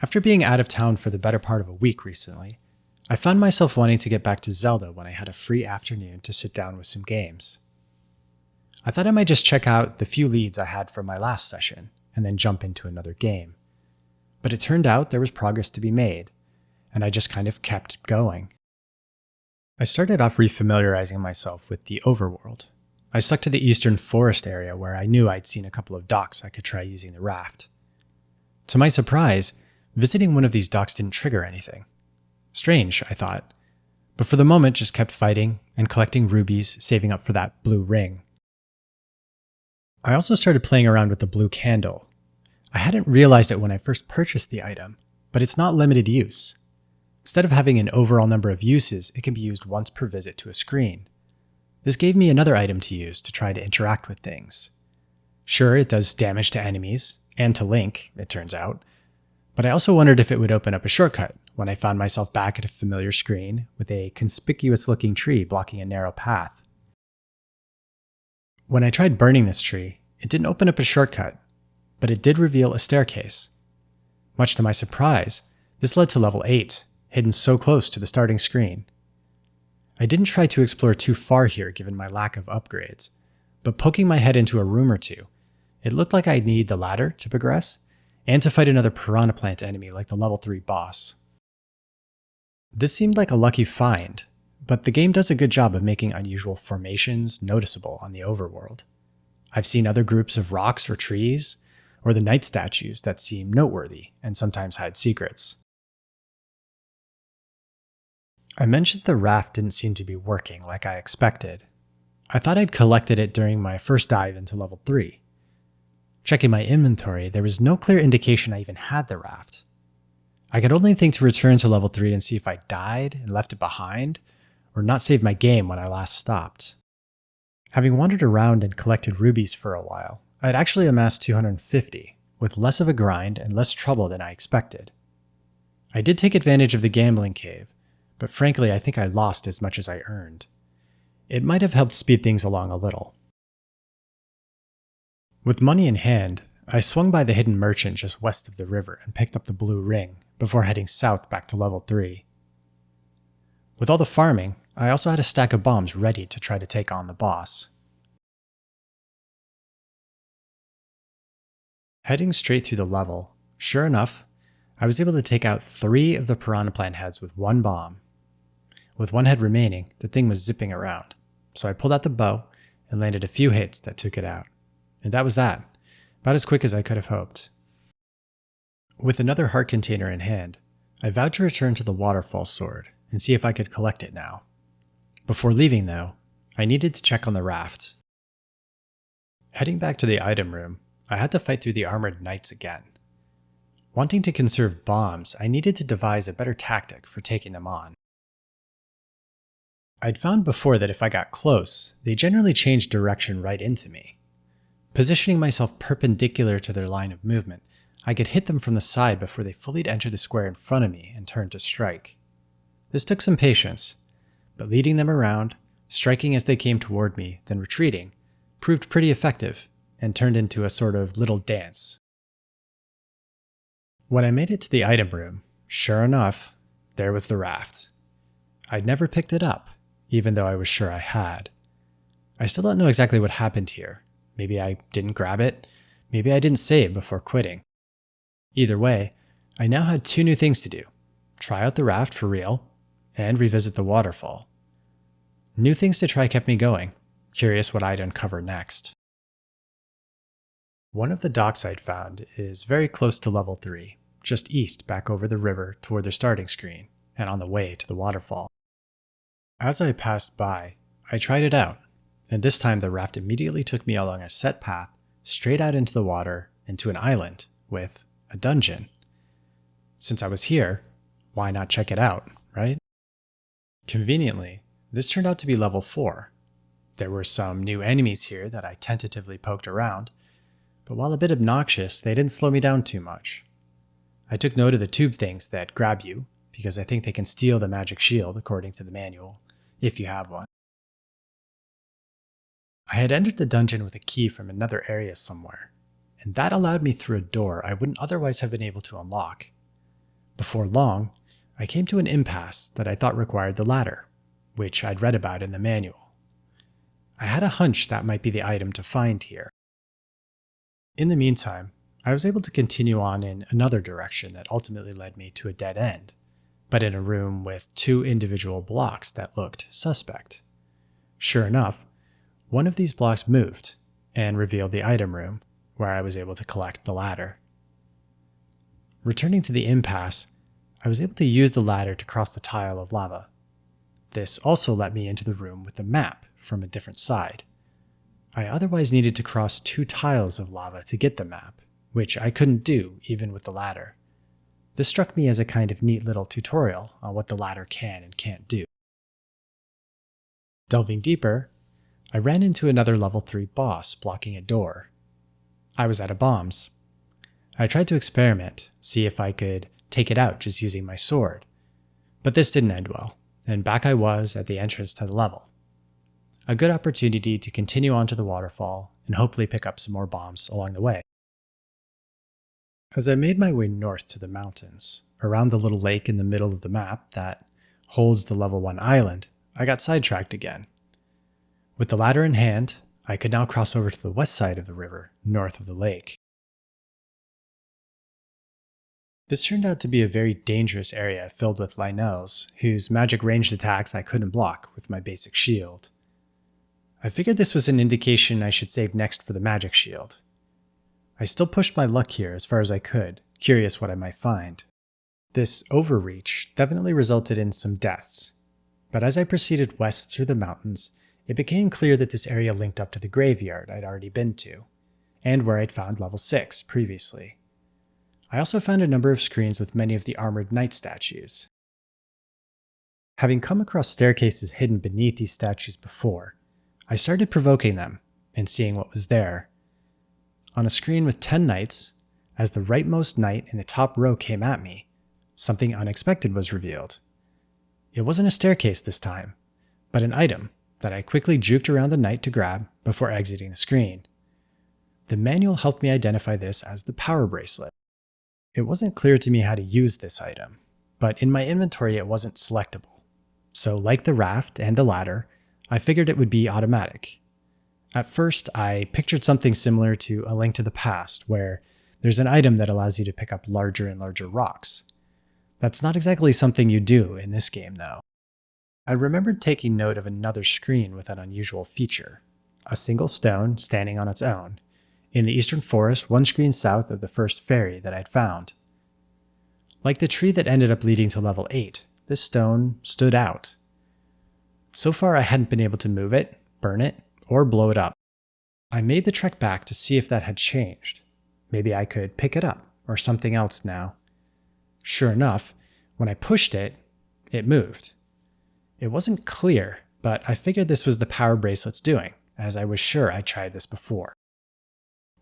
After being out of town for the better part of a week recently, I found myself wanting to get back to Zelda when I had a free afternoon to sit down with some games. I thought I might just check out the few leads I had from my last session, and then jump into another game. But it turned out there was progress to be made, and I just kind of kept going. I started off refamiliarizing myself with the overworld. I stuck to the eastern forest area where I knew I'd seen a couple of docks I could try using the raft. To my surprise, visiting one of these docks didn't trigger anything. Strange, I thought, but for the moment just kept fighting and collecting rubies, saving up for that blue ring. I also started playing around with the blue candle. I hadn't realized it when I first purchased the item, but it's not limited use. Instead of having an overall number of uses, it can be used once per visit to a screen. This gave me another item to use to try to interact with things. Sure, it does damage to enemies, and to Link, it turns out, but I also wondered if it would open up a shortcut when I found myself back at a familiar screen with a conspicuous-looking tree blocking a narrow path. When I tried burning this tree, it didn't open up a shortcut, but it did reveal a staircase. Much to my surprise, this led to level 8, hidden so close to the starting screen. I didn't try to explore too far here given my lack of upgrades, but poking my head into a room or two, it looked like I'd need the ladder to progress, and to fight another piranha plant enemy like the level 3 boss. This seemed like a lucky find, but the game does a good job of making unusual formations noticeable on the overworld. I've seen other groups of rocks or trees, or the knight statues that seem noteworthy and sometimes hide secrets. I mentioned the raft didn't seem to be working like I expected. I thought I'd collected it during my first dive into level 3. Checking my inventory, there was no clear indication I even had the raft. I could only think to return to level 3 and see if I died and left it behind, or not saved my game when I last stopped. Having wandered around and collected rubies for a while, I had actually amassed 250, with less of a grind and less trouble than I expected. I did take advantage of the gambling cave, but frankly I think I lost as much as I earned. It might have helped speed things along a little. With money in hand, I swung by the hidden merchant just west of the river and picked up the blue ring before heading south back to level 3. With all the farming, I also had a stack of bombs ready to try to take on the boss. Heading straight through the level, sure enough, I was able to take out 3 of the piranha plant heads with 1 bomb. With 1 head remaining, the thing was zipping around, so I pulled out the bow and landed a few hits that took it out. And that was that, about as quick as I could have hoped. With another heart container in hand, I vowed to return to the waterfall sword and see if I could collect it now. Before leaving though, I needed to check on the raft. Heading back to the item room, I had to fight through the armored knights again. Wanting to conserve bombs, I needed to devise a better tactic for taking them on. I'd found before that if I got close, they generally changed direction right into me. Positioning myself perpendicular to their line of movement, I could hit them from the side before they fully enter the square in front of me and turn to strike. This took some patience, but leading them around, striking as they came toward me, then retreating, proved pretty effective and turned into a sort of little dance. When I made it to the item room, sure enough, there was the raft. I'd never picked it up, even though I was sure I had. I still don't know exactly what happened here. Maybe I didn't grab it, maybe I didn't save before quitting. Either way, I now had 2 new things to do: try out the raft for real, and revisit the waterfall. New things to try kept me going, curious what I'd uncover next. One of the docks I'd found is very close to level 3, just east back over the river toward the starting screen, and on the way to the waterfall. As I passed by, I tried it out, and this time the raft immediately took me along a set path straight out into the water and to an island with a dungeon. Since I was here, why not check it out, right? Conveniently, this turned out to be level 4. There were some new enemies here that I tentatively poked around, but while a bit obnoxious, they didn't slow me down too much. I took note of the tube things that grab you, because I think they can steal the magic shield according to the manual, if you have one. I had entered the dungeon with a key from another area somewhere, and that allowed me through a door I wouldn't otherwise have been able to unlock. Before long, I came to an impasse that I thought required the ladder, which I'd read about in the manual. I had a hunch that might be the item to find here. In the meantime, I was able to continue on in another direction that ultimately led me to a dead end, but in a room with two individual blocks that looked suspect. Sure enough, one of these blocks moved and revealed the item room, where I was able to collect the ladder. Returning to the impasse, I was able to use the ladder to cross the tile of lava. This also let me into the room with the map from a different side. I otherwise needed to cross two tiles of lava to get the map, which I couldn't do even with the ladder. This struck me as a kind of neat little tutorial on what the ladder can and can't do. Delving deeper, I ran into another level 3 boss blocking a door. I was out of bombs. I tried to experiment, see if I could take it out just using my sword, but this didn't end well, and back I was at the entrance to the level. A good opportunity to continue on to the waterfall and hopefully pick up some more bombs along the way. As I made my way north to the mountains, around the little lake in the middle of the map that holds the level 1 island, I got sidetracked again. With the ladder in hand, I could now cross over to the west side of the river, north of the lake. This turned out to be a very dangerous area filled with Lynels, whose magic ranged attacks I couldn't block with my basic shield. I figured this was an indication I should save next for the magic shield. I still pushed my luck here as far as I could, curious what I might find. This overreach definitely resulted in some deaths, but as I proceeded west through the mountains, it became clear that this area linked up to the graveyard I'd already been to, and where I'd found level 6 previously. I also found a number of screens with many of the armored knight statues. Having come across staircases hidden beneath these statues before, I started provoking them and seeing what was there. On a screen with 10 knights, as the rightmost knight in the top row came at me, something unexpected was revealed. It wasn't a staircase this time, but an item that I quickly juked around the knight to grab before exiting the screen. The manual helped me identify this as the power bracelet. It wasn't clear to me how to use this item, but in my inventory it wasn't selectable. So like the raft and the ladder, I figured it would be automatic. At first, I pictured something similar to A Link to the Past, where there's an item that allows you to pick up larger and larger rocks. That's not exactly something you do in this game, though. I remembered taking note of another screen with an unusual feature, a single stone standing on its own, in the eastern forest one screen south of the first ferry that I'd found. Like the tree that ended up leading to level 8, this stone stood out. So far I hadn't been able to move it, burn it, or blow it up. I made the trek back to see if that had changed. Maybe I could pick it up, or something else now. Sure enough, when I pushed it, it moved. It wasn't clear, but I figured this was the power bracelet's doing, as I was sure I'd tried this before.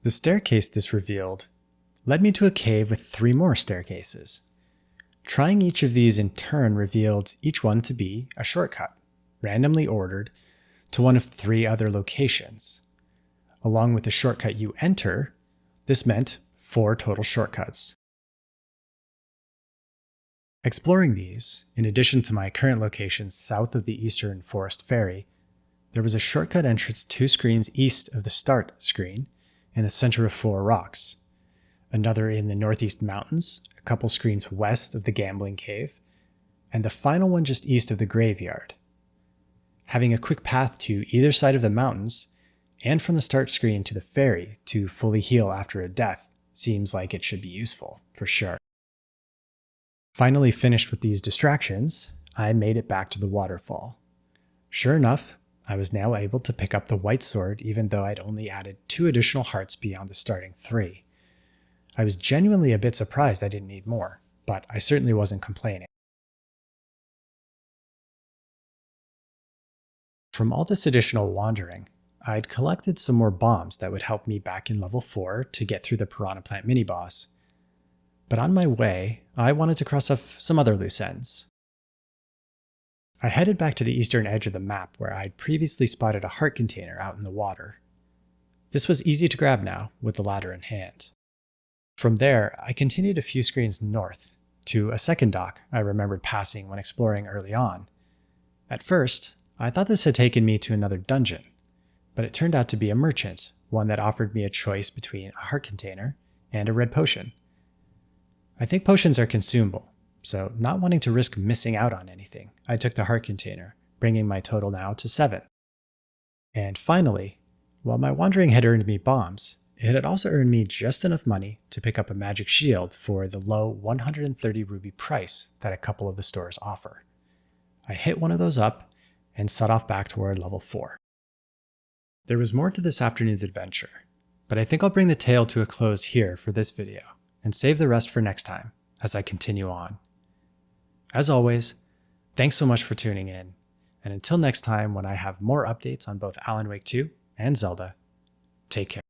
The staircase this revealed led me to a cave with 3 more staircases. Trying each of these in turn revealed each one to be a shortcut, randomly ordered, to one of 3 other locations. Along with the shortcut you enter, this meant 4 total shortcuts. Exploring these, in addition to my current locations south of the Eastern Forest Ferry, there was a shortcut entrance 2 screens east of the start screen in the center of 4 rocks, another in the northeast mountains, a couple screens west of the gambling cave, and the final one just east of the graveyard. Having a quick path to either side of the mountains, and from the start screen to the ferry to fully heal after a death, seems like it should be useful, for sure. Finally finished with these distractions, I made it back to the waterfall. Sure enough, I was now able to pick up the white sword even though I'd only added 2 additional hearts beyond the starting 3. I was genuinely a bit surprised I didn't need more, but I certainly wasn't complaining. From all this additional wandering, I'd collected some more bombs that would help me back in level 4 to get through the Piranha Plant mini-boss. But on my way, I wanted to cross off some other loose ends. I headed back to the eastern edge of the map where I'd previously spotted a heart container out in the water. This was easy to grab now, with the ladder in hand. From there, I continued a few screens north, to a second dock I remembered passing when exploring early on. At first, I thought this had taken me to another dungeon, but it turned out to be a merchant, one that offered me a choice between a heart container and a red potion. I think potions are consumable, so not wanting to risk missing out on anything, I took the heart container, bringing my total now to 7. And finally, while my wandering had earned me bombs, it had also earned me just enough money to pick up a magic shield for the low 130 ruby price that a couple of the stores offer. I hit one of those up and set off back toward level 4. There was more to this afternoon's adventure, but I think I'll bring the tale to a close here for this video and save the rest for next time as I continue on. As always, thanks so much for tuning in, and until next time when I have more updates on both Alan Wake 2 and Zelda, take care.